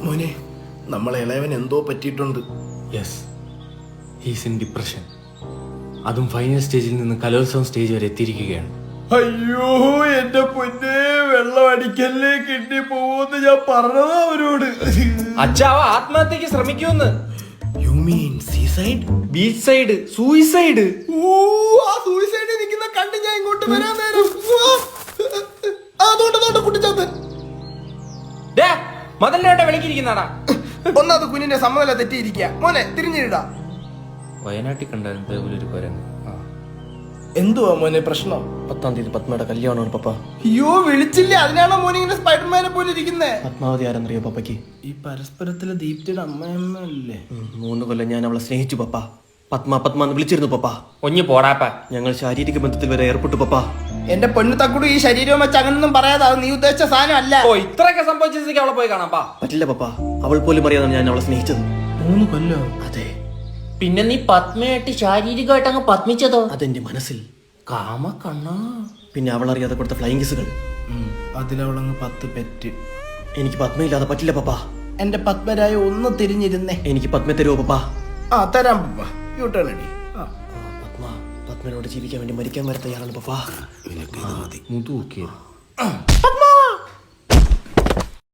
മോനെ, നമ്മളെ ഇളയവൻ എന്തോ പറ്റിയിട്ടുണ്ട്. Yes, he's in depression. അതും ഫൈനൽ സ്റ്റേജിൽ നിന്ന് കലോത്സവം സ്റ്റേജ് വരെ എത്തിയിരിക്കുകയാണ്. അയ്യോ എന്റെ പൊന്നെ, വെള്ളം അടിക്കല്ലേ, കിട്ടി പോവെന്ന് ഞാൻ പറഞ്ഞതാ അവരോട്. അച്ഛാവ ആത്മഹത്യക്ക് ശ്രമിക്കുമെന്ന്. You mean seaside? Beach side suicide. ആ സൂയിസൈഡ് നിൽക്കുന്ന കണ്ട് ഞാൻ ഇങ്ങോട്ട് വരാൻ നേരം അതുകൊണ്ട് കുട്ടിച്ചാത്തൻ മതലിനോട്ടെ വിളിക്കിരിക്കുന്നാടാ. ഒന്നാമത് കുഞ്ഞിന്റെ സമ്മതല തെറ്റിയിരിക്കുക. മോനെ തിരിഞ്ഞിടാ. വയനാട്ടിൽ കണ്ടായിരുന്നു ഒരു കുരങ്ങ്. എന്തുവാ മോനെ പ്രശ്നം? 10-ാം തീയതി പത്മയുടെ കല്യാണമാണ് പപ്പ. അയ്യോ വിളിച്ചില്ലേ, അതിനാണോ മോനെ ഇങ്ങനെ സ്പൈഡർമാനെ പോലെ ഇരിക്കുന്നേ? പത്മാവതി ആരെന്നറിയോ പപ്പയ്ക്ക്? ഈ പരസ്പരത്തിലെ ദീപ്തിയുടെ അമ്മയമ്മല്ലേ? 3 കൊല്ലം ഞാൻ അവളെ സ്നേഹിച്ചു പപ്പ. പത്മ പത്മ എന്ന് വിളിച്ചിരുന്നു പപ്പ. ഒഞ്ഞു പോടാപ്പ. ഞങ്ങൾ ശാരീരിക ബന്ധത്തിൽ വരെ ഏർപ്പെട്ടു പപ്പ. എന്റെ പെണ്ണ് തക്കുടു ഈ ശരീരവും വെച്ച് അങ്ങനൊന്നും പറയാതെ, അത് നീ ഉദ്ദേശിച്ച സാധനം അല്ല. ഓ, ഇത്രയൊക്കെ സംഭവിച്ചേക്ക് അവളെ പോയി കാണാപ്പാ. പറ്റില്ല പപ്പ, അവൾ പോലും അറിയാതാണ് ഞാൻ അവളെ സ്നേഹിച്ചത്. 3 കൊല്ലോ? അതെ. പിന്നെ നീ പത്മയായിട്ട് ശാരീരികമായിട്ട് അങ്ങ് പത്മിച്ചതോ? അതെന്റെ മനസ്സിൽ. കാമ കണ്ണാ. പിന്നെ അവൾ അറിയാതെ കൊടുത്ത ഫ്ലൈങ് കിസുകൾ. അതിലവളങ്ങ് 10 പെറ്റ്. എനിക്ക് പത്മയില്ലാതെ പറ്റില്ല പപ്പ. എന്റെ പത്മരായ ഒന്ന് തിരിഞ്ഞിരുന്നേ. എനിക്ക് പത്മ തരുമോ പപ്പ? ആ തരാം പപ്പ. യൂട്ടേൺ അടി. പത്മ പത്മനോട് ജീവിക്കാൻ വേണ്ടി മരിക്കാൻ വരെ തയ്യാറാണ് പപ്പ. മുതൂക്കിയത്.